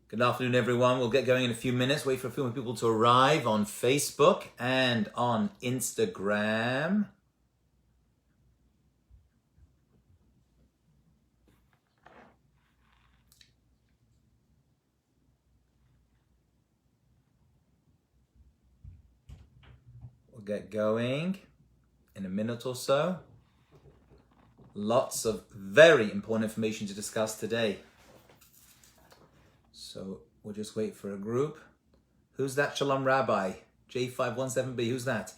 Good afternoon, everyone. We'll get going in a few minutes. Wait for a few more people to arrive on Facebook and on Instagram. We'll get going in a minute or so. Lots of very important information to discuss today. So we'll just wait for a group. Who's that Shalom Rabbi? J517B, who's that?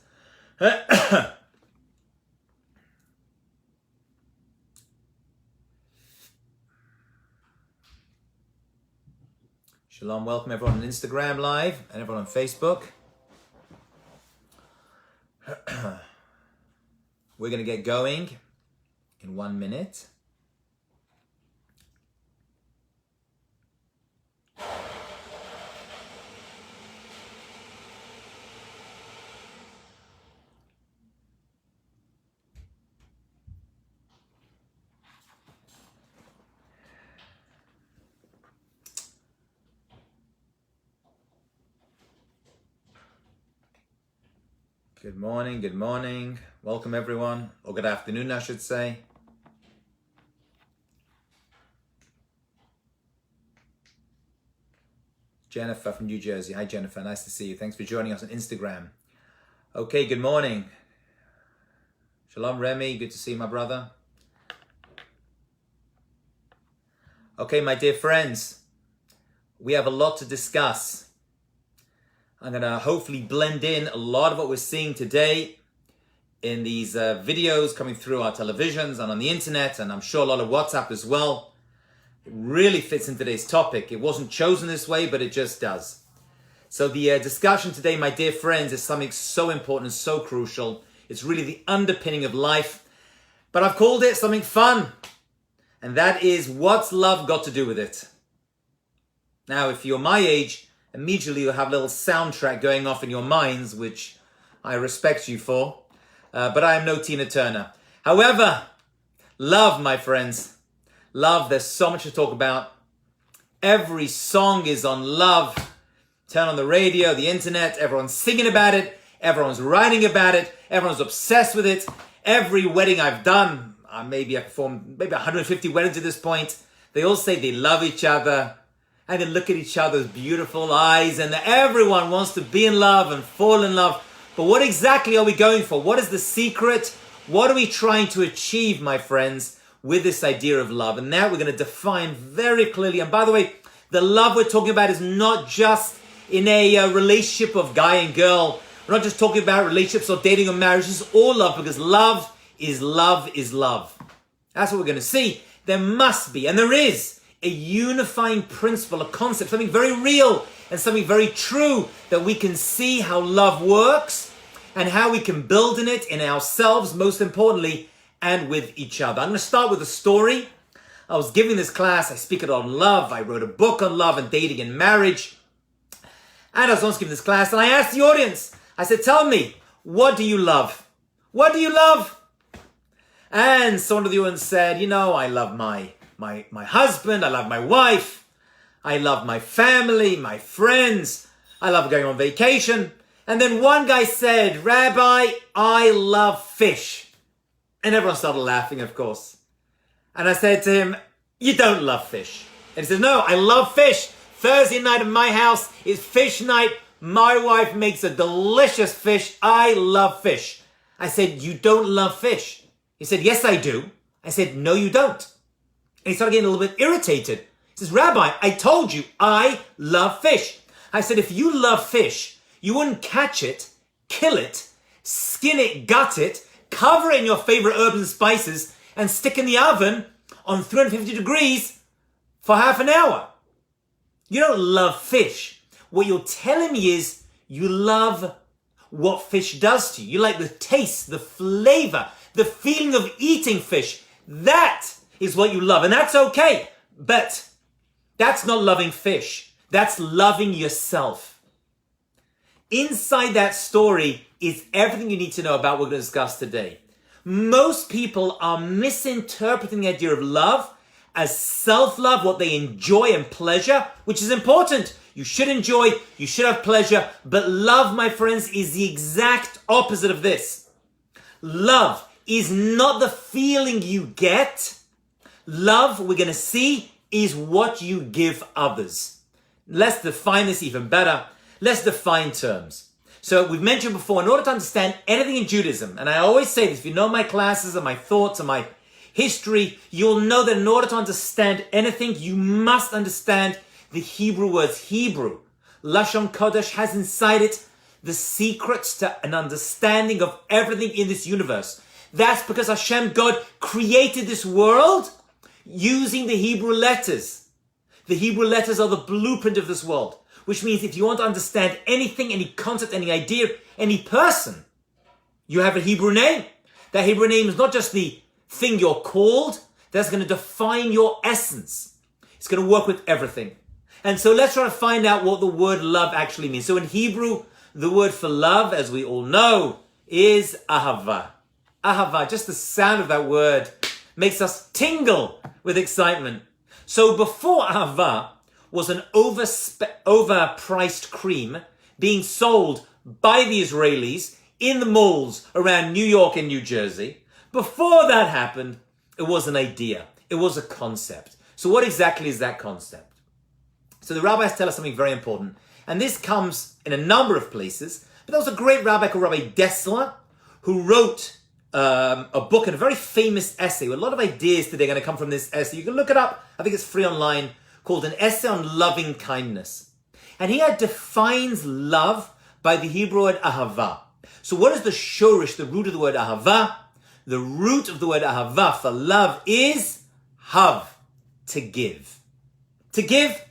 Shalom, welcome everyone on Instagram Live and everyone on Facebook. We're going to get going in 1 minute. Good morning, good morning. Welcome everyone, or good afternoon I should say. Jennifer from New Jersey. Hi Jennifer, nice to see you. Thanks for joining us on Instagram. Okay, good morning. Shalom Remy, good to see you, my brother. Okay, my dear friends, we have a lot to discuss. I'm going to hopefully blend in a lot of what we're seeing today in these videos coming through our televisions and on the internet, and I'm sure a lot of WhatsApp as well. It really fits in today's topic. It wasn't chosen this way, but it just does. So the discussion today, my dear friends, is something so important and so crucial. It's really the underpinning of life, but I've called it something fun, and that is, what's love got to do with it? Now, if you're my age, immediately you'll have a little soundtrack going off in your minds, which I respect you for. But I am no Tina Turner. However, love, my friends. Love, there's so much to talk about. Every song is on love. Turn on the radio, the internet, everyone's singing about it. Everyone's writing about it. Everyone's obsessed with it. Every wedding I've done, I performed maybe 150 weddings at this point. They all say they love each other. And then look at each other's beautiful eyes, and everyone wants to be in love and fall in love. But what exactly are we going for? What is the secret? What are we trying to achieve, my friends, with this idea of love? And that we're going to define very clearly. And by the way, the love we're talking about is not just in a relationship of guy and girl. We're not just talking about relationships or dating or marriage. This is all love, because love is love is love. That's what we're going to see. There must be, and there is, a unifying principle, a concept, something very real and something very true, that we can see how love works and how we can build in it, in ourselves, most importantly, and with each other. I'm going to start with a story. I was giving this class. I speak it on love. I wrote a book on love and dating and marriage. And I was once giving this class, and I asked the audience, I said, tell me, what do you love? What do you love? And someone of the audience said, I love my husband, I love my wife, I love my family, my friends, I love going on vacation. And then one guy said, Rabbi, I love fish. And everyone started laughing, of course. And I said to him, you don't love fish. And he said, no, I love fish. Thursday night at my house is fish night. My wife makes a delicious fish. I love fish. I said, you don't love fish. He said, yes, I do. I said, no, you don't. And he started getting a little bit irritated. He says, Rabbi, I told you I love fish. I said, if you love fish, you wouldn't catch it, kill it, skin it, gut it, cover it in your favorite herbs and spices, and stick in the oven on 350 degrees for half an hour. You don't love fish. What you're telling me is you love what fish does to you. You like the taste, the flavor, the feeling of eating fish. That is what you love. And that's okay. But that's not loving fish. That's loving yourself. Inside that story is everything you need to know about what we're going to discuss today. Most people are misinterpreting the idea of love as self-love, what they enjoy and pleasure, which is important. You should enjoy, you should have pleasure, but love, my friends, is the exact opposite of this. Love is not the feeling you get. Love, we're going to see, is what you give others. Let's define this even better. Let's define terms. So we've mentioned before, in order to understand anything in Judaism, and I always say this, if you know my classes and my thoughts and my history, you'll know that in order to understand anything, you must understand the Hebrew words. Hebrew, Lashon Kodesh, has inside it the secrets to an understanding of everything in this universe. That's because Hashem, God, created this world using the Hebrew letters. The Hebrew letters are the blueprint of this world, which means if you want to understand anything, any concept, any idea, any person, you have a Hebrew name. That Hebrew name is not just the thing you're called, that's going to define your essence. It's going to work with everything. And so let's try to find out what the word love actually means. So in Hebrew, the word for love, as we all know, is ahava. Ahava, just the sound of that word makes us tingle with excitement. So before ahava was an overpriced cream being sold by the Israelis in the malls around New York and New Jersey, before that happened, it was an idea. It was a concept. So what exactly is that concept? So the rabbis tell us something very important. And this comes in a number of places. But there was a great rabbi called Rabbi Dessler who wrote a book and a very famous essay. A lot of ideas today are going to come from this essay. You can look it up. I think it's free online, called An Essay on Loving Kindness. And he defines love by the Hebrew word ahava. So what is the shorish, the root of the word ahava? The root of the word ahava for love is hav, to give. To give.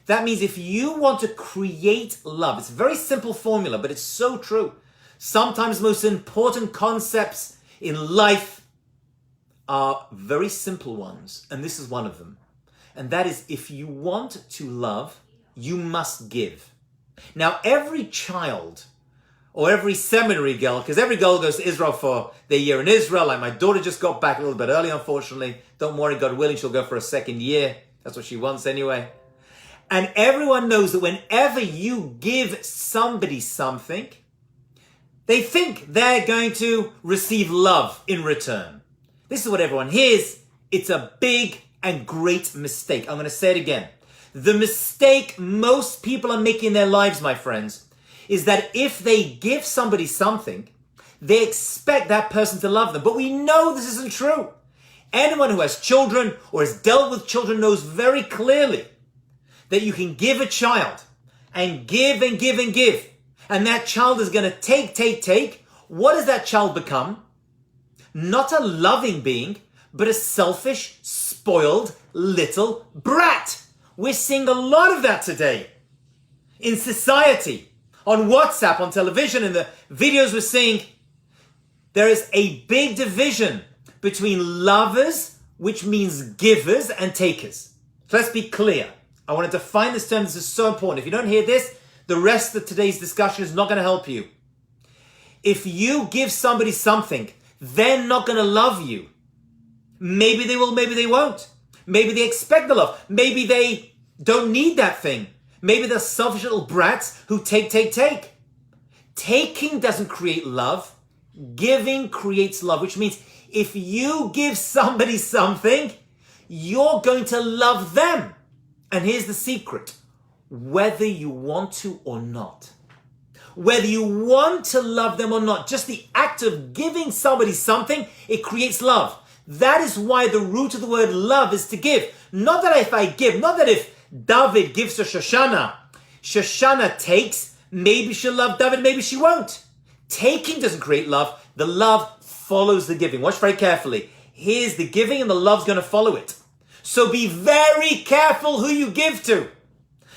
That means if you want to create love, it's a very simple formula, but it's so true. Sometimes the most important concepts in life are very simple ones, and this is one of them. And that is, if you want to love, you must give. Now, every child or every seminary girl, because every girl goes to Israel for their year in Israel, like my daughter just got back a little bit early, unfortunately. Don't worry, God willing, she'll go for a second year. That's what she wants anyway. And everyone knows that whenever you give somebody something, they think they're going to receive love in return. This is what everyone hears. It's a big and great mistake. I'm going to say it again. The mistake most people are making in their lives, my friends, is that if they give somebody something, they expect that person to love them. But we know this isn't true. Anyone who has children or has dealt with children knows very clearly that you can give a child and give and give and give. And that child is going to take. What does that child become? Not a loving being, but a selfish, spoiled little brat. We're seeing a lot of that today in society, on WhatsApp, on television, in the videos we're seeing. There is a big division between lovers, which means givers, and takers. So let's be clear. I want to define this term. This is so important. If you don't hear this, the rest of today's discussion is not going to help you. If you give somebody something, they're not going to love you. Maybe they will, maybe they won't. Maybe they expect the love. Maybe they don't need that thing. Maybe they're selfish little brats who take. Taking doesn't create love. Giving creates love, which means if you give somebody something, you're going to love them. And here's the secret. Whether you want to or not. Whether you want to love them or not, just the act of giving somebody something, it creates love. That is why the root of the word love is to give. Not that if I give, not that if David gives to Shoshana, Shoshana takes, maybe she'll love David, maybe she won't. Taking doesn't create love. The love follows the giving. Watch very carefully. Here's the giving and the love's going to follow it. So be very careful who you give to.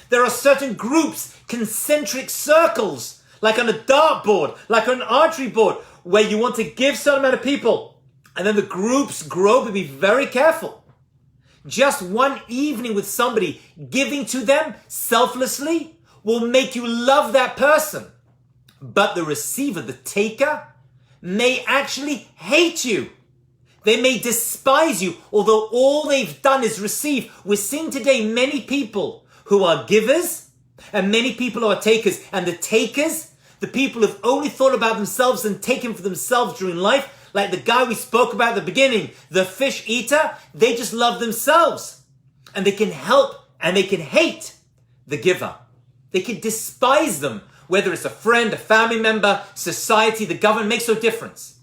There are certain groups, concentric circles, like on a dartboard, like on an archery board, where you want to give a certain amount of people. And then the groups grow, but be very careful. Just one evening with somebody, giving to them selflessly, will make you love that person. But the receiver, the taker, may actually hate you. They may despise you, although all they've done is receive. We're seeing today many people who are givers and many people who are takers. And the takers, the people who've only thought about themselves and taken for themselves during life, like the guy we spoke about at the beginning, the fish eater, they just love themselves. And they can help and they can hate the giver. They can despise them, whether it's a friend, a family member, society, the government, makes no difference.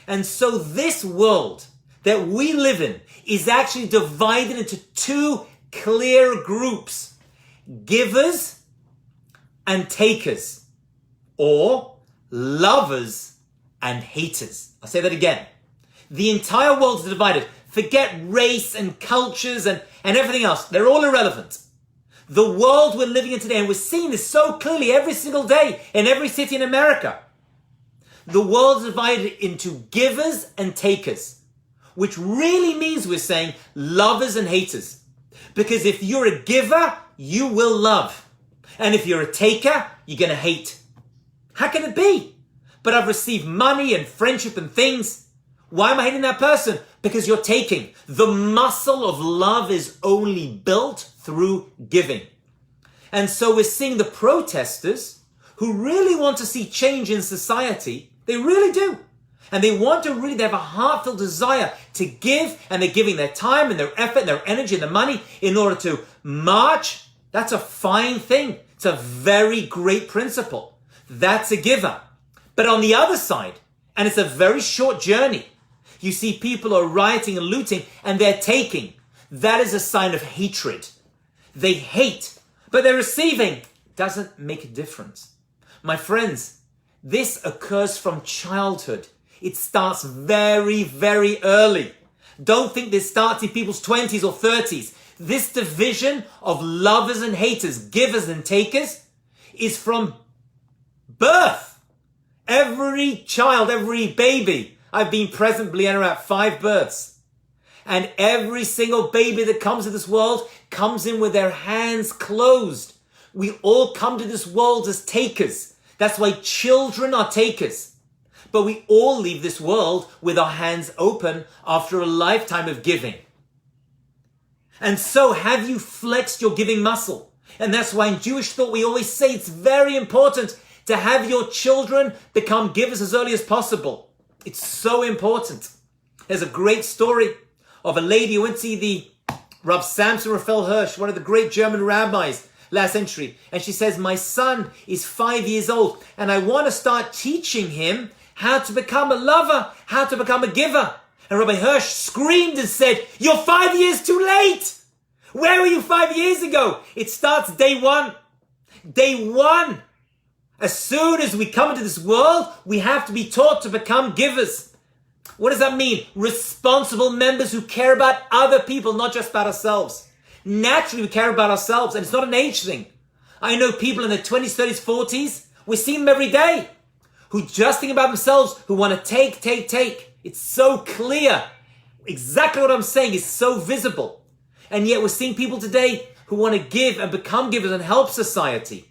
And so this world that we live in is actually divided into two clear groups: givers and takers, or lovers and haters. I'll say that again. The entire world is divided. Forget race and cultures and everything else. They're all irrelevant. The world we're living in today, and we're seeing this so clearly every single day in every city in America. The world is divided into givers and takers, which really means we're saying lovers and haters. Because if you're a giver, you will love. And if you're a taker, you're going to hate. How can it be? But I've received money and friendship and things. Why am I hating that person? Because you're taking. The muscle of love is only built through giving. And so we're seeing the protesters who really want to see change in society. They really do. And they want to really, they have a heartfelt desire to give, and they're giving their time and their effort and their energy and their money in order to march. That's a fine thing. It's a very great principle. That's a giver. But on the other side, and it's a very short journey, you see people are rioting and looting and they're taking. That is a sign of hatred. They hate, but they're receiving. Doesn't make a difference. My friends, this occurs from childhood. It starts very, very early. Don't think this starts in people's 20s or 30s. This division of lovers and haters, givers and takers, is from birth. Every child, every baby. I've been present, Bliana, at 5 births. And every single baby that comes to this world comes in with their hands closed. We all come to this world as takers. That's why children are takers. But we all leave this world with our hands open after a lifetime of giving. And so have you flexed your giving muscle? And that's why in Jewish thought we always say it's very important to have your children become givers as early as possible. It's so important. There's a great story of a lady who went to see the Rav Samson Raphael Hirsch, one of the great German rabbis last century. And she says, my son is 5 years old and I want to start teaching him how to become a lover, how to become a giver. And Rabbi Hirsch screamed and said, you're 5 years too late. Where were you 5 years ago? It starts day one. Day one. As soon as we come into this world, we have to be taught to become givers. What does that mean? Responsible members who care about other people, not just about ourselves. Naturally, we care about ourselves, and it's not an age thing. I know people in their 20s, 30s, 40s, we see them every day, who just think about themselves, who want to take. It's so clear. Exactly what I'm saying is so visible. And yet we're seeing people today who want to give and become givers and help society.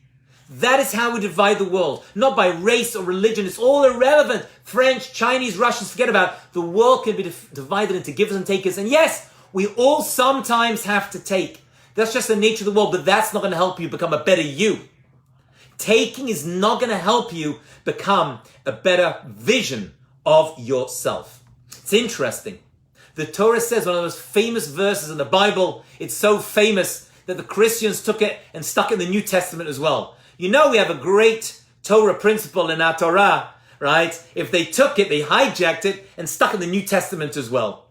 That is how we divide the world. Not by race or religion. It's all irrelevant. French, Chinese, Russians, forget about it. The world can be divided into givers and takers. And yes, we all sometimes have to take. That's just the nature of the world, but that's not going to help you become a better you. Taking is not going to help you become a better vision of yourself. It's interesting. The Torah says, one of the most famous verses in the Bible, it's so famous that the Christians took it and stuck it in the New Testament as well. You know, we have a great Torah principle in our Torah, right? If they took it, they hijacked it and stuck it in the New Testament as well.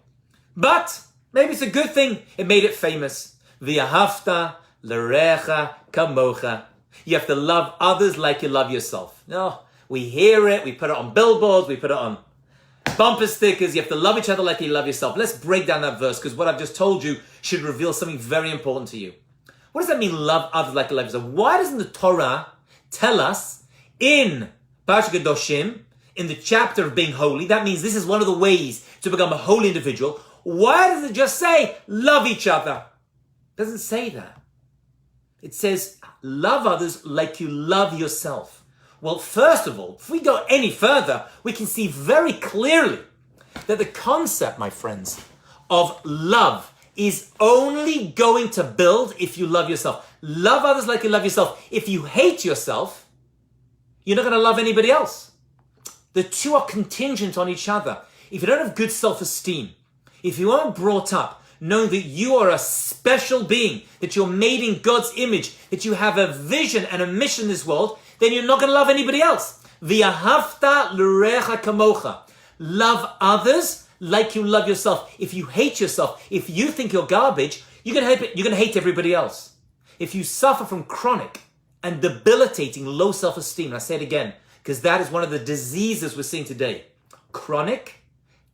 But maybe it's a good thing it made it famous. V'ahavta l'recha kamocha. You have to love others like you love yourself. No, we hear it, we put it on billboards, we put it on bumper stickers. You have to love each other like you love yourself. Let's break down that verse, because what I've just told you should reveal something very important to you. What does that mean, love others like you love yourself? Why doesn't the Torah tell us in Parashat Kedoshim, in the chapter of being holy, that means this is one of the ways to become a holy individual. Why does it just say, love each other? It doesn't say that. It says, love others like you love yourself. Well, first of all, if we go any further, we can see very clearly that the concept, my friends, of love is only going to build if you love yourself. Love others like you love yourself. If you hate yourself, you're not going to love anybody else. The two are contingent on each other. If you don't have good self-esteem, if you aren't brought up knowing that you are a special being, that you're made in God's image, that you have a vision and a mission in this world, then you're not going to love anybody else. V'ahavta l'recha kamocha. Love others like you love yourself. If you hate yourself, if you think you're garbage, you're going to hate everybody else. If you suffer from chronic and debilitating low self-esteem, and I say it again, because that is one of the diseases we're seeing today. Chronic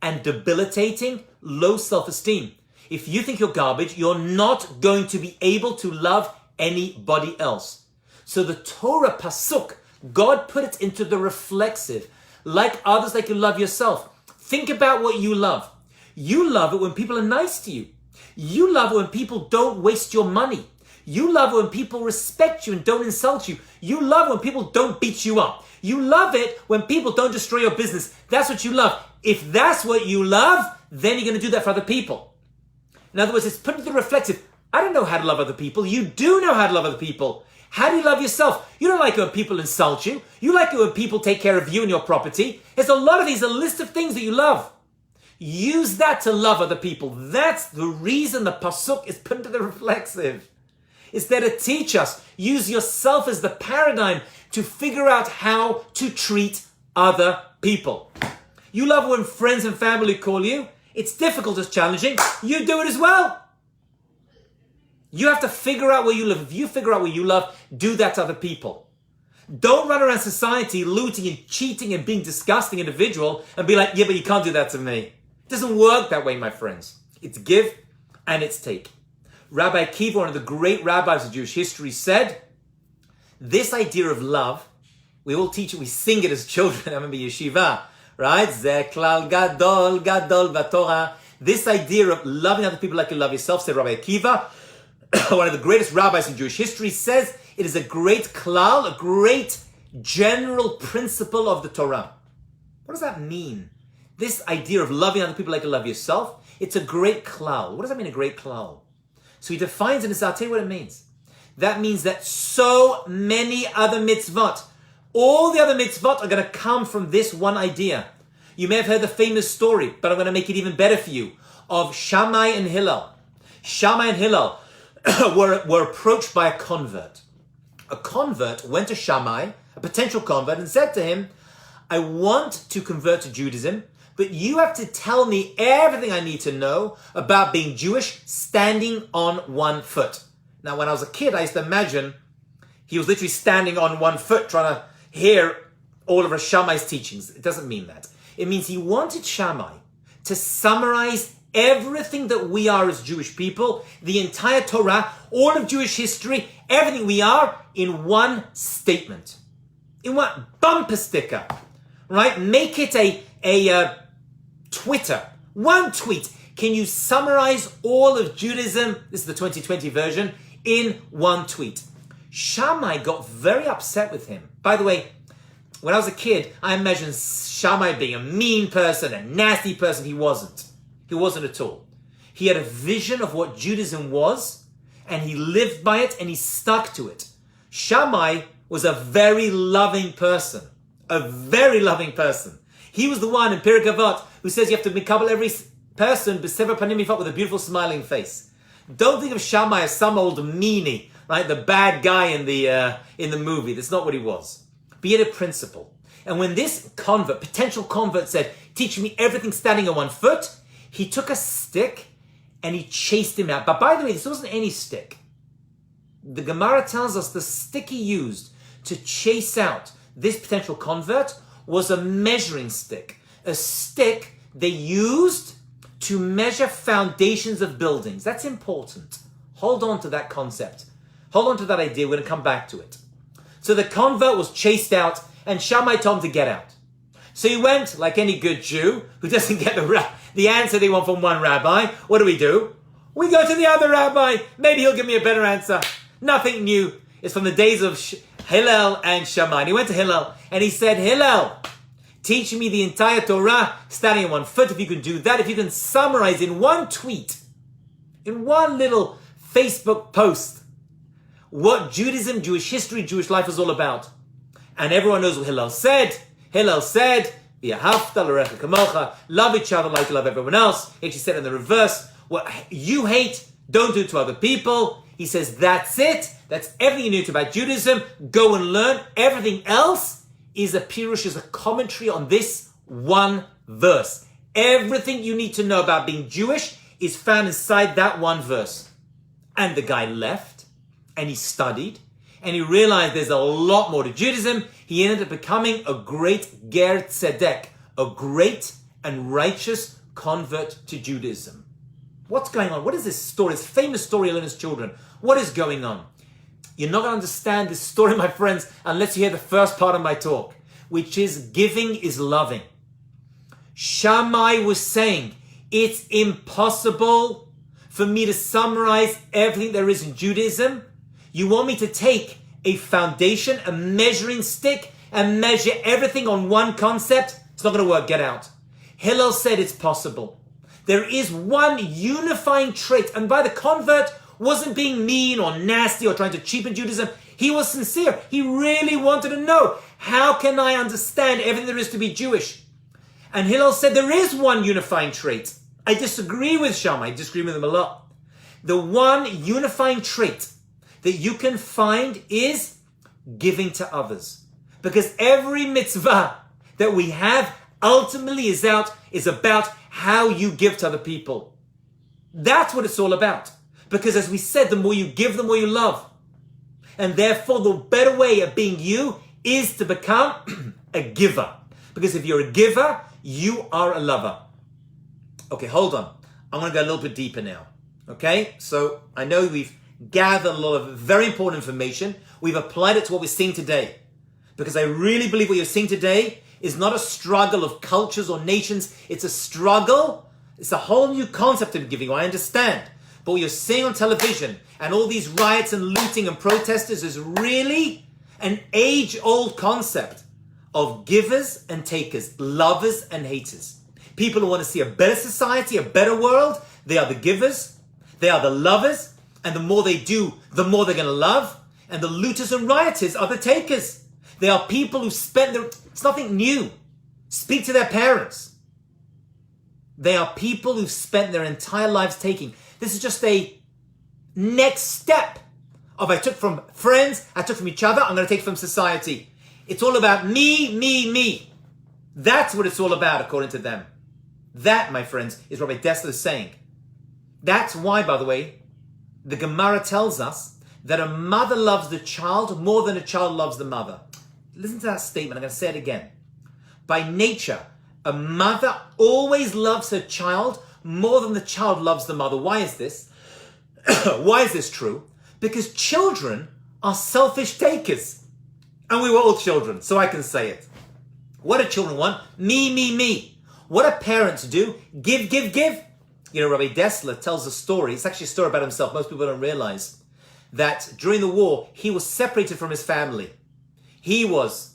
and debilitating low self-esteem. If you think you're garbage, you're not going to be able to love anybody else. So the Torah pasuk, God put it into the reflexive. Like others, like you love yourself. Think about what you love. You love it when people are nice to you. You love it when people don't waste your money. You love it when people respect you and don't insult you. You love it when people don't beat you up. You love it when people don't destroy your business. That's what you love. If that's what you love, then you're going to do that for other people. In other words, it's put into the reflexive. I don't know how to love other people. You do know how to love other people. How do you love yourself? You don't like it when people insult you. You like it when people take care of you and your property. There's a lot of these, a list of things that you love. Use that to love other people. That's the reason the pasuk is put into the reflexive. It's there to teach us. Use yourself as the paradigm to figure out how to treat other people. You love when friends and family call you. It's difficult, it's challenging. You do it as well. You have to figure out where you live. If you figure out where you love, do that to other people. Don't run around society looting and cheating and being a disgusting individual and be like, yeah, but you can't do that to me. It doesn't work that way, my friends. It's give and it's take. Rabbi Akiva, one of the great rabbis of Jewish history, said, this idea of love, we all teach it, we sing it as children. I remember yeshiva, right? Ze klal gadol, gadol v'torah. This idea of loving other people like you love yourself, said Rabbi Akiva, one of the greatest rabbis in Jewish history, says it is a great klal, a great general principle of the Torah. What does that mean? This idea of loving other people like you love yourself, it's a great klal. What does that mean, a great klal? So he defines it, and I'll tell you what it means. That means that so many other mitzvot, all the other mitzvot are going to come from this one idea. You may have heard the famous story, but I'm going to make it even better for you, of Shammai and Hillel. Shammai and Hillel were approached by a convert. A convert went to Shammai, a potential convert, and said to him, I want to convert to Judaism, but you have to tell me everything I need to know about being Jewish, standing on one foot. Now, when I was a kid, I used to imagine he was literally standing on one foot trying to hear all of Shammai's teachings. It doesn't mean that. It means he wanted Shammai to summarize everything that we are as Jewish people, the entire Torah, all of Jewish history, everything we are in one statement. In one bumper sticker, right? Make it a Twitter, one tweet. Can you summarize all of Judaism, this is the 2020 version, in one tweet? Shammai got very upset with him. By the way, when I was a kid, I imagined Shammai being a mean person, a nasty person. He wasn't. He wasn't at all. He had a vision of what Judaism was, and he lived by it, and he stuck to it. Shammai was a very loving person. A very loving person. He was the one in Pirkei Avot who says you have to mikabel every person b'sever panim yifot, with a beautiful smiling face. Don't think of Shammai as some old meanie, right? The bad guy in the movie. That's not what he was. But he had a principle. And when this convert, potential convert, said, teach me everything standing on one foot, he took a stick and he chased him out. But by the way, this wasn't any stick. The Gemara tells us the stick he used to chase out this potential convert was a measuring stick. A stick they used to measure foundations of buildings. That's important. Hold on to that concept. Hold on to that idea. We're going to come back to it. So the convert was chased out, and Shammai told him to get out. So he went, like any good Jew who doesn't get the answer they want from one rabbi. What do? We go to the other rabbi. Maybe he'll give me a better answer. Nothing new. It's from the days of Hillel and Shammai. And he went to Hillel and he said, Hillel, teaching me the entire Torah, standing on one foot. If you can do that, if you can summarize in one tweet, in one little Facebook post, what Judaism, Jewish history, Jewish life is all about. And everyone knows what Hillel said. Hillel said, V'ahavta l'recha kamocha, love each other like you love everyone else. He actually said in the reverse, what you hate, don't do it to other people. He says, that's it. That's everything you need to about Judaism. Go and learn. Everything else is a pirush, is a commentary on this one verse. Everything you need to know about being Jewish is found inside that one verse. And the guy left, and he studied, and he realized there's a lot more to Judaism. He ended up becoming a great Ger Tzedek, a great and righteous convert to Judaism. What's going on? What is this story? This famous story of Leonard's children. What is going on? You're not going to understand this story, my friends, unless you hear the first part of my talk, which is giving is loving. Shammai was saying, it's impossible for me to summarize everything there is in Judaism. You want me to take a foundation, a measuring stick, and measure everything on one concept? It's not going to work. Get out. Hillel said it's possible. There is one unifying trait, and by the convert wasn't being mean or nasty or trying to cheapen Judaism. He was sincere. He really wanted to know, how can I understand everything there is to be Jewish? And Hillel said there is one unifying trait. I disagree with Shammai. I disagree with him a lot. The one unifying trait that you can find is giving to others. Because every mitzvah that we have ultimately is about how you give to other people. That's what it's all about. Because as we said, the more you give, the more you love. And therefore, the better way of being you is to become a giver. Because if you're a giver, you are a lover. Okay, hold on. I'm going to go a little bit deeper now. Okay, so I know we've gathered a lot of very important information. We've applied it to what we're seeing today. Because I really believe what you're seeing today is not a struggle of cultures or nations. It's a struggle. It's a whole new concept of giving. I understand. But what you're seeing on television and all these riots and looting and protesters is really an age-old concept of givers and takers, lovers and haters. People who want to see a better society, a better world, they are the givers, they are the lovers, and the more they do, the more they're going to love. And the looters and rioters are the takers. They are people who spend it's nothing new. Speak to their parents. They are people who've spent their entire lives taking. This is just a next step of I took from friends, I took from each other, I'm going to take from society. It's all about me, me, me. That's what it's all about, according to them. That, my friends, is Rabbi Dessler is saying. That's why, by the way, the Gemara tells us that a mother loves the child more than a child loves the mother. Listen to that statement. I'm going to say it again. By nature, a mother always loves her child more than the child loves the mother. Why is this? Why is this true? Because children are selfish takers. And we were all children, so I can say it. What do children want? Me, me, me. What do parents do? Give, give, give. You know, Rabbi Dessler tells a story. It's actually a story about himself. Most people don't realize that during the war, he was separated from his family. He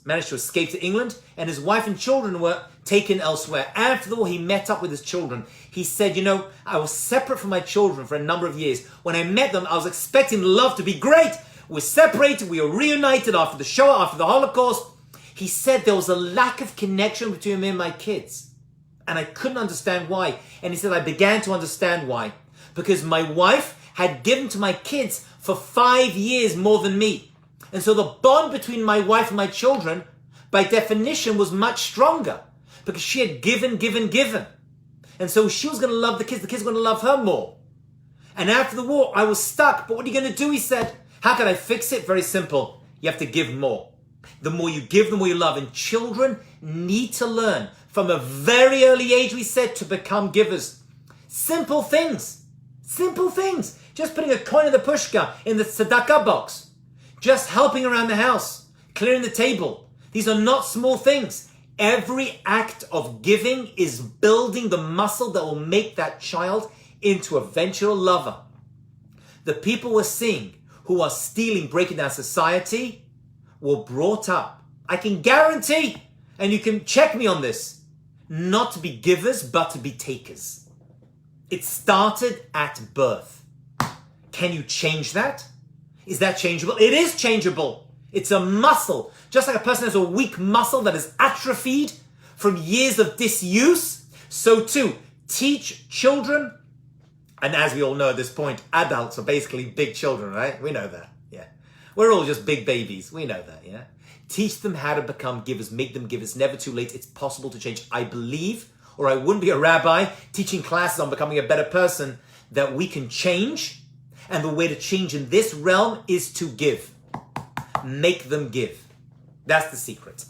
managed to escape to England, and his wife and children were taken elsewhere. After the war, he met up with his children. He said, you know, I was separate from my children for a number of years. When I met them, I was expecting love to be great. We're separated, we were reunited after the Shoah, after the Holocaust. He said there was a lack of connection between me and my kids. And I couldn't understand why. And he said, I began to understand why. Because my wife had given to my kids for 5 years more than me. And so the bond between my wife and my children, by definition, was much stronger. Because she had given, given, given. And so she was going to love the kids were going to love her more. And after the war, I was stuck. But what are you going to do, he said. How can I fix it? Very simple. You have to give more. The more you give, the more you love. And children need to learn from a very early age, we said, to become givers. Simple things. Simple things. Just putting a coin in the pushka, in the tzedakah box. Just helping around the house. Clearing the table. These are not small things. Every act of giving is building the muscle that will make that child into a eventual lover. The people we're seeing who are stealing, breaking down society, were brought up. I can guarantee and you can check me on this, not to be givers, but to be takers. It started at birth. Can you change that? Is that changeable? It is changeable. It's a muscle. Just like a person has a weak muscle that is atrophied from years of disuse, so too, teach children, and as we all know at this point, adults are basically big children, right? We know that, yeah. We're all just big babies. We know that, yeah. Teach them how to become givers. Make them givers. Never too late. It's possible to change. I believe, or I wouldn't be a rabbi teaching classes on becoming a better person, that we can change. And the way to change in this realm is to give. Make them give. That's the secret.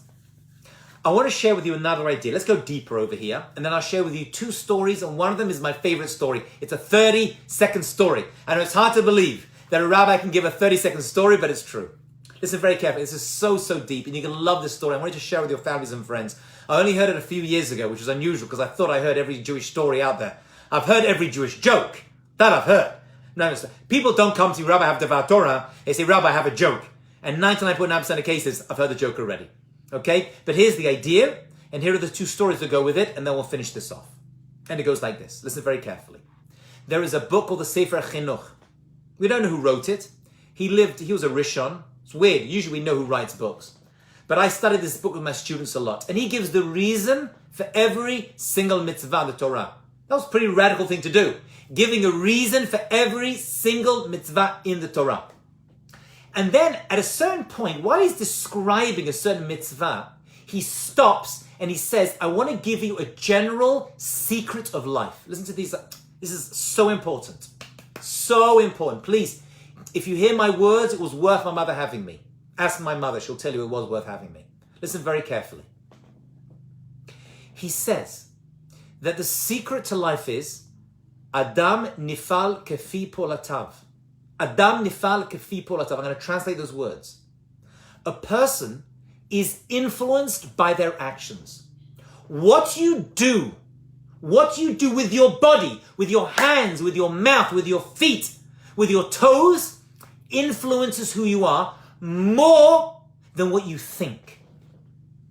I want to share with you another idea. Let's go deeper over here. And then I'll share with you two stories. And one of them is my favorite story. It's a 30-second story. I know it's hard to believe that a rabbi can give a 30-second story, but it's true. Listen very carefully. This is so deep, and you're going to love this story. I wanted to share with your families and friends. I only heard it a few years ago, which was unusual because I thought I heard every Jewish story out there. I've heard every Jewish joke. That I've heard. No, people don't come to Rabbi, I have Devar Torah. They say, Rabbi, I have a joke. And 99.9% of cases, I've heard the joke already. Okay? But here's the idea, and here are the two stories that go with it, and then we'll finish this off. And it goes like this. Listen very carefully. There is a book called the Seifer Chinuch. We don't know who wrote it. He was a Rishon. It's weird. Usually we know who writes books. But I studied this book with my students a lot. And he gives the reason for every single mitzvah in the Torah. That was a pretty radical thing to do. Giving a reason for every single mitzvah in the Torah. And then at a certain point, while he's describing a certain mitzvah, he stops and he says, I want to give you a general secret of life. Listen to these. This is so important. So important. Please, if you hear my words, it was worth my mother having me. Ask my mother, she'll tell you it was worth having me. Listen very carefully. He says that the secret to life is Adam nifal kefi polatav. Adam nifal kefi polatav. I'm going to translate those words. A person is influenced by their actions. What you do with your body, with your hands, with your mouth, with your feet, with your toes, influences who you are more than what you think.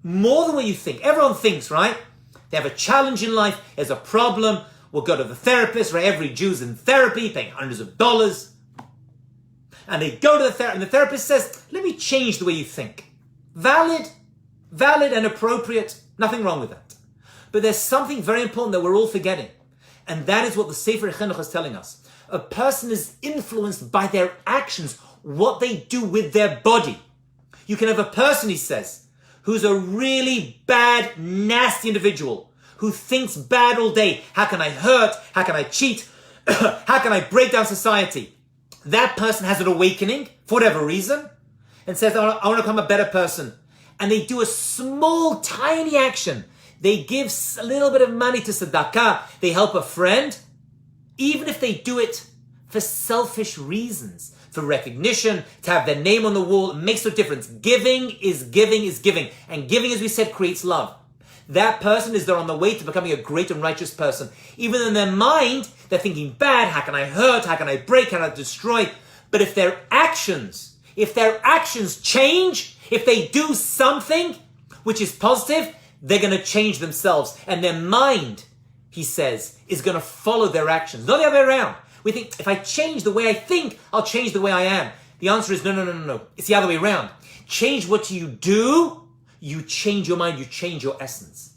More than what you think. Everyone thinks, right? They have a challenge in life, there's a problem, we'll go to the therapist, right? Every Jew's in therapy, paying hundreds of dollars. And they go to the therapist, and the therapist says, let me change the way you think. Valid and appropriate, nothing wrong with that. But there's something very important that we're all forgetting. And that is what the Seifer Chinuch is telling us. A person is influenced by their actions, what they do with their body. You can have a person, he says, who's a really bad, nasty individual, who thinks bad all day. How can I hurt? How can I cheat? How can I break down society? That person has an awakening, for whatever reason, and says, I want to become a better person. And they do a small, tiny action. They give a little bit of money to tzedakah. They help a friend. Even if they do it for selfish reasons, for recognition, to have their name on the wall, it makes no difference. Giving is giving is giving. And giving, as we said, creates love. That person is there on the way to becoming a great and righteous person. Even in their mind, they're thinking bad. How can I hurt? How can I break? How can I destroy? But if their actions change, if they do something which is positive, they're going to change themselves. And their mind, he says, is going to follow their actions. Not the other way around. We think, if I change the way I think, I'll change the way I am. The answer is no. It's the other way around. Change what you do, you change your mind, you change your essence.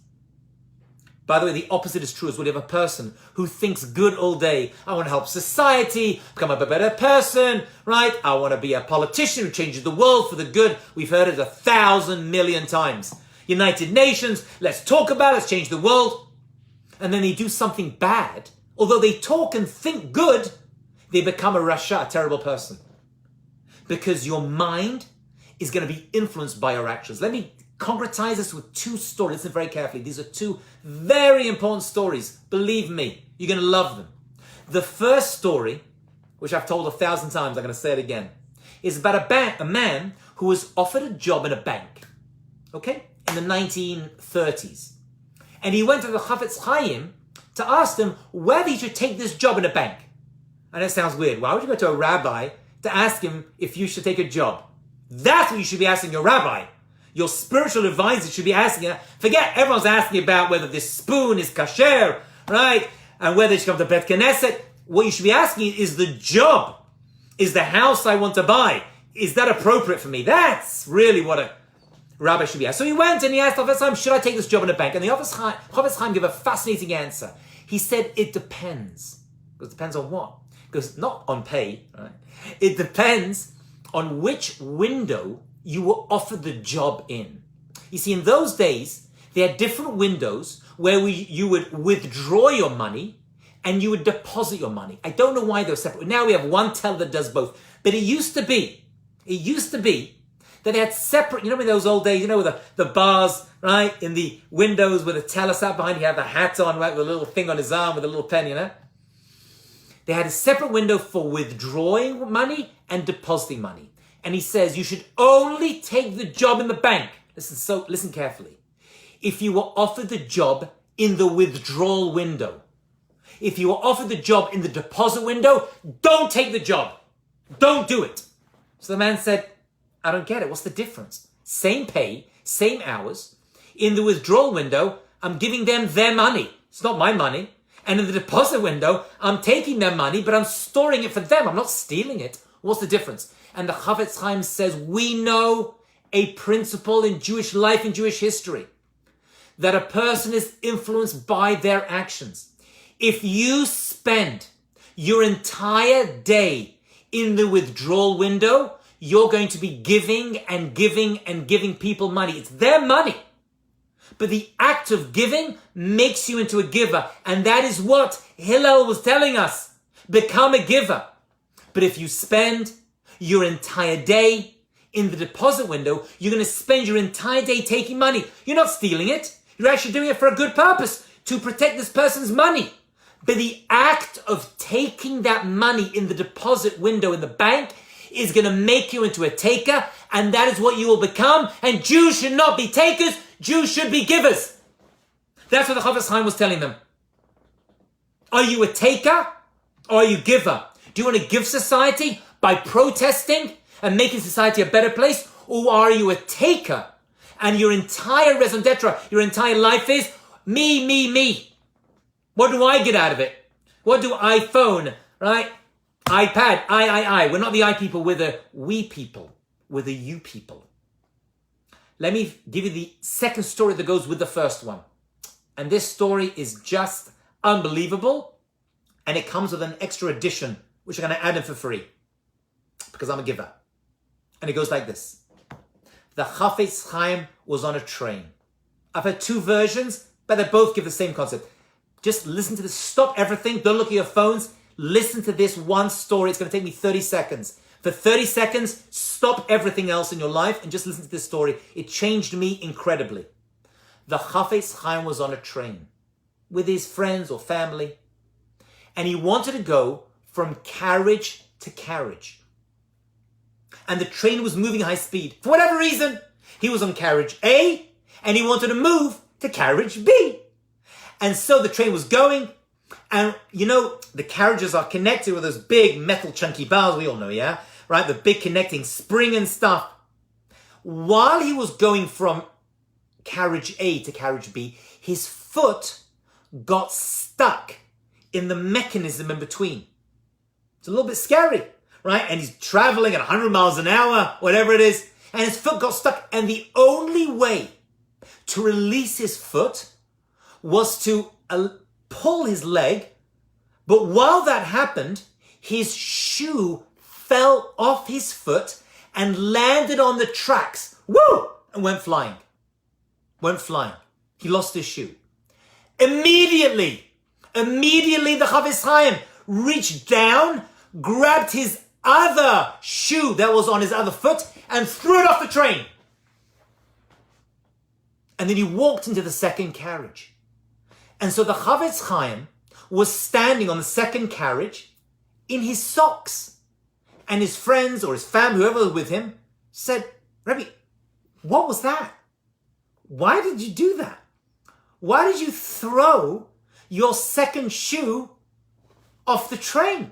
By the way, the opposite is true as well. You have a person who thinks good all day. I want to help society, become a better person, right? I want to be a politician who changes the world for the good. We've heard it 1,000 million times. United Nations, let's talk about it, let's change the world. And then they do something bad. Although they talk and think good, they become a rasha, a terrible person. Because your mind is going to be influenced by your actions. Let me concretize this with two stories. Listen very carefully. These are two very important stories. Believe me, you're going to love them. The first story, which I've told 1,000 times, I'm going to say it again, is about a man who was offered a job in a bank. Okay? In the 1930s. And he went to the Chafetz Chaim to ask them whether he should take this job in a bank. And it sounds weird. Why would you go to a rabbi to ask him if you should take a job? That's what you should be asking your rabbi. Your spiritual advisor should be asking, forget everyone's asking about whether this spoon is kasher, right? And whether it should come to Bet Knesset. What you should be asking is the job. Is the house I want to buy, is that appropriate for me? That's really what a rabbi should be asked. So he went and he asked Chofetz Chaim, should I take this job in a bank? And the Chofetz Chaim gave a fascinating answer. He said, it depends. Because it depends on what? Because not on pay, right? It depends on which window you were offered the job in. You see, in those days, they had different windows where you would withdraw your money and you would deposit your money. I don't know why they were separate. Now we have one teller that does both. But it used to be that they had separate, in those old days, with the bars, right, in the windows with a teller sat behind, he had the hat on, right, with a little thing on his arm with a little pen, They had a separate window for withdrawing money and depositing money. And he says, you should only take the job in the bank. Listen carefully. If you were offered the job in the withdrawal window, if you were offered the job in the deposit window, don't take the job. Don't do it. So the man said, I don't get it. What's the difference? Same pay, same hours. In the withdrawal window, I'm giving them their money. It's not my money. And in the deposit window, I'm taking their money, but I'm storing it for them. I'm not stealing it. What's the difference? And the Chofetz Chaim says, we know a principle in Jewish life, in Jewish history, that a person is influenced by their actions. If you spend your entire day in the withdrawal window, you're going to be giving and giving and giving people money. It's their money. But the act of giving makes you into a giver. And that is what Hillel was telling us. Become a giver. But if you spend your entire day in the deposit window, you're going to spend your entire day taking money. You're not stealing it. You're actually doing it for a good purpose, to protect this person's money. But the act of taking that money in the deposit window in the bank is going to make you into a taker, and that is what you will become. And Jews should not be takers. Jews should be givers. That's what the Chofetz Chaim was telling them. Are you a taker or are you a giver? Do you want to give society by protesting and making society a better place? Or are you a taker and your entire raison d'etre, your entire life is me, me, me? What do I get out of it? What do iPhone, right? iPad, I. We're not the I people, we're the we people. We're the you people. Let me give you the second story that goes with the first one. And this story is just unbelievable. And it comes with an extra edition, which I'm going to add in for free. Because I'm a giver. And it goes like this. The Chofetz Chaim was on a train. I've heard two versions, but they both give the same concept. Just listen to this. Stop everything. Don't look at your phones. Listen to this one story. It's going to take me 30 seconds. For 30 seconds, stop everything else in your life and just listen to this story. It changed me incredibly. The Chofetz Chaim was on a train with his friends or family, and he wanted to go from carriage to carriage. And the train was moving high speed. For whatever reason, he was on carriage A, and he wanted to move to carriage B. And so the train was going, and the carriages are connected with those big metal chunky bars, we all know, yeah? Right, the big connecting spring and stuff. While he was going from carriage A to carriage B, his foot got stuck in the mechanism in between. It's a little bit scary, right? And he's traveling at 100 miles an hour, whatever it is, and his foot got stuck. And the only way to release his foot was to pull his leg. But while that happened, his shoe fell off his foot and landed on the tracks. Woo! And went flying. He lost his shoe. Immediately, the Chofetz Chaim reached down, grabbed his other shoe that was on his other foot and threw it off the train. And then he walked into the second carriage. And so the Chofetz Chaim was standing on the second carriage in his socks. And his friends or his family, whoever was with him, said, Rebbe, what was that? Why did you do that? Why did you throw your second shoe off the train?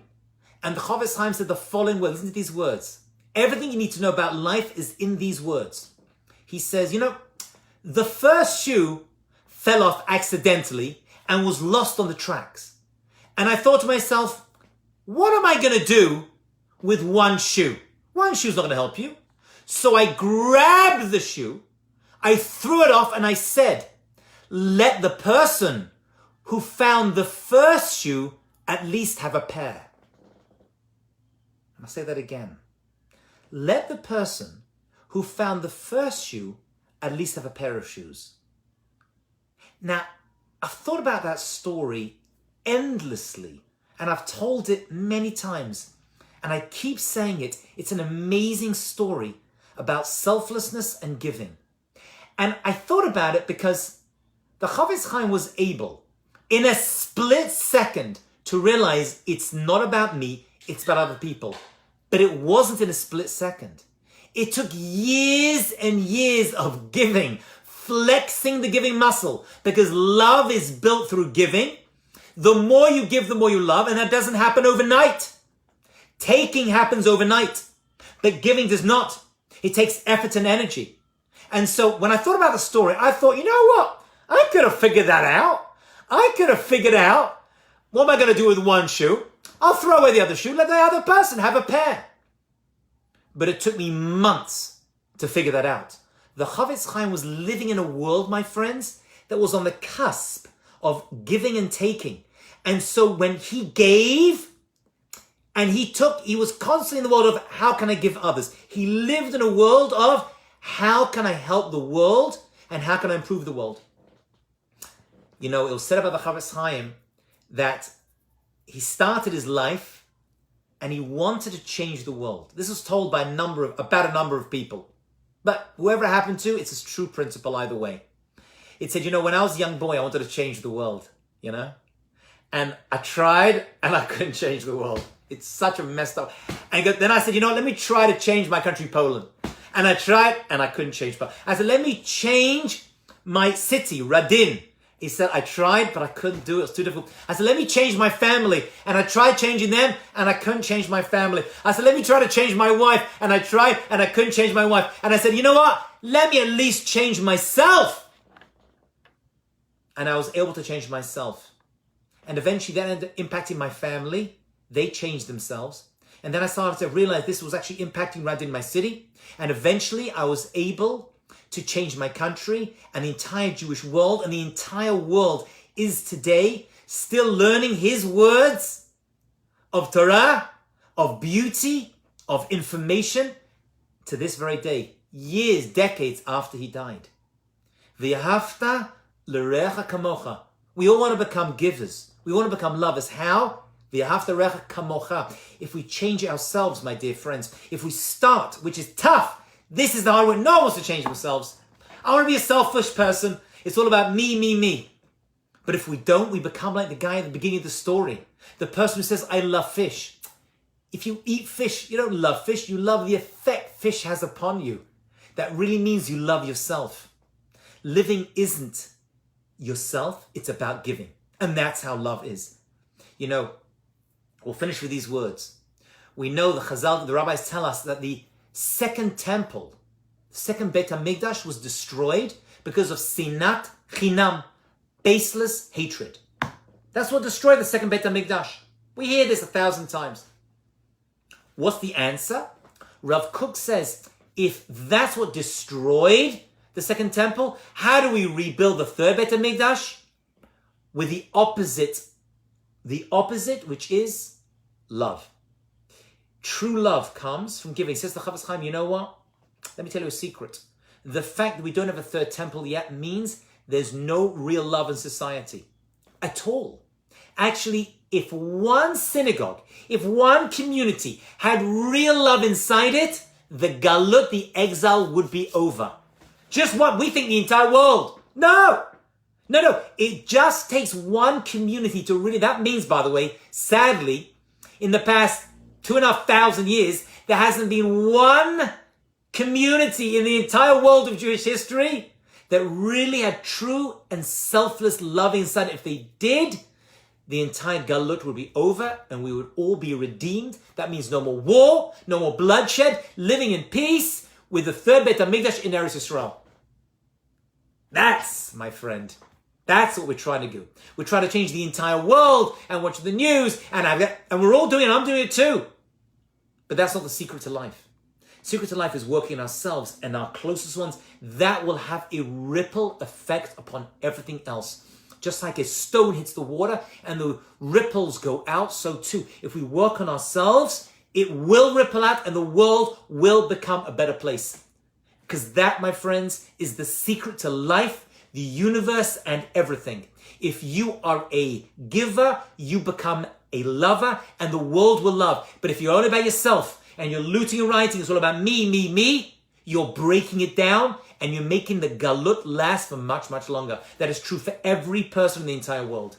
And the Chofetz Chaim said the following words. Listen to these words. Everything you need to know about life is in these words. He says, the first shoe fell off accidentally and was lost on the tracks. And I thought to myself, what am I going to do with one shoe? One shoe's not going to help you. So I grabbed the shoe, I threw it off, and I said, let the person who found the first shoe at least have a pair. I'll say that again. Let the person who found the first shoe at least have a pair of shoes. Now, I've thought about that story endlessly, and I've told it many times, and I keep saying it. It's an amazing story about selflessness and giving. And I thought about it because the Chafetz Chaim was able, in a split second, to realize it's not about me, it's about other people. But it wasn't in a split second. It took years and years of giving, flexing the giving muscle, because love is built through giving. The more you give, the more you love, and that doesn't happen overnight. Taking happens overnight, but giving does not. It takes effort and energy. And so when I thought about the story, I thought, you know what? I could have figured that out. I could have figured out, what am I going to do with one shoe? I'll throw away the other shoe, let the other person have a pair. But it took me months to figure that out. The Chafetz Chaim was living in a world, my friends, that was on the cusp of giving and taking. And so when he gave and he took, he was constantly in the world of how can I give others? He lived in a world of how can I help the world and how can I improve the world? It was said about the Chafetz Chaim that he started his life and he wanted to change the world. This was told by about a number of people. But whoever it happened to, it's a true principle either way. It said, when I was a young boy, I wanted to change the world, And I tried and I couldn't change the world. It's such a messed up. And then I said, let me try to change my country, Poland. And I tried and I couldn't change Poland. I said, let me change my city, Radin. He said, I tried, but I couldn't do it. It was too difficult. I said, let me change my family. And I tried changing them, and I couldn't change my family. I said, let me try to change my wife. And I tried, and I couldn't change my wife. And I said, you know what? Let me at least change myself. And I was able to change myself. And eventually that ended up impacting my family. They changed themselves. And then I started to realize this was actually impacting right in my city. And eventually I was able to change my country and the entire Jewish world, and the entire world is today still learning his words of Torah, of beauty, of information to this very day, years, decades after he died. V'yahavta l'recha kamocha. We all want to become givers. We want to become lovers. How? V'yahavta l'recha kamocha. If we change ourselves, my dear friends, if we start, which is tough. This is the hard way. No one wants to change themselves. I want to be a selfish person. It's all about me, me, me. But if we don't, we become like the guy at the beginning of the story. The person who says, I love fish. If you eat fish, you don't love fish. You love the effect fish has upon you. That really means you love yourself. Living isn't yourself. It's about giving. And that's how love is. We'll finish with these words. We know the rabbis tell us that the second temple, second Beit HaMikdash was destroyed because of sinat chinam, baseless hatred. That's what destroyed the second Beit HaMikdash. We hear this 1,000 times. What's the answer? Rav Kook says, if that's what destroyed the second temple, how do we rebuild the third Beit HaMikdash? With the opposite, which is love. True love comes from giving. Says the Chafetz Chaim, you know what? Let me tell you a secret. The fact that we don't have a third temple yet means there's no real love in society at all. Actually, if one synagogue, if one community had real love inside it, the galut, the exile, would be over. Just what? We think the entire world. No. It just takes one community to really, that means, by the way, sadly, in the past 2,500 years, there hasn't been one community in the entire world of Jewish history that really had true and selfless love inside. If they did, the entire galut would be over and we would all be redeemed. That means no more war, no more bloodshed, living in peace with the third Beit HaMikdash in Eretz Yisrael. That's, my friend, that's what we're trying to do. We're trying to change the entire world and watch the news, and we're all doing it, I'm doing it too. But that's not the secret to life. Secret to life is working on ourselves and our closest ones. That will have a ripple effect upon everything else. Just like a stone hits the water and the ripples go out, so too, if we work on ourselves, it will ripple out and the world will become a better place. Because that, my friends, is the secret to life, the universe, and everything. If you are a giver, you become a lover, and the world will love. But if you're only about yourself, and you're looting and rioting, it's all about me, you're breaking it down, and you're making the galut last for much, much longer. That is true for every person in the entire world.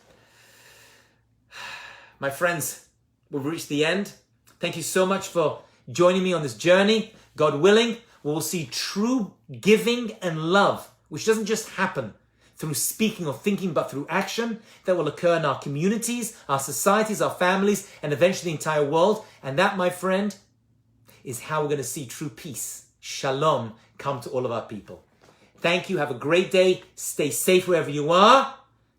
My friends, we've reached the end. Thank you so much for joining me on this journey. God willing, we will see true giving and love, which doesn't just happen through speaking or thinking, but through action, that will occur in our communities, our societies, our families, and eventually the entire world. And that, my friend, is how we're going to see true peace, shalom, come to all of our people. Thank you. Have a great day. Stay safe wherever you are.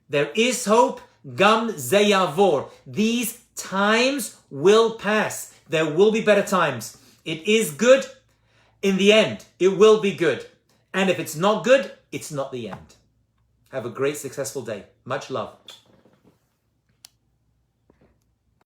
There is hope. Gam ze yavor. These times will pass. There will be better times. It is good. In the end, it will be good. And if it's not good, it's not the end. Have a great, successful day. Much love.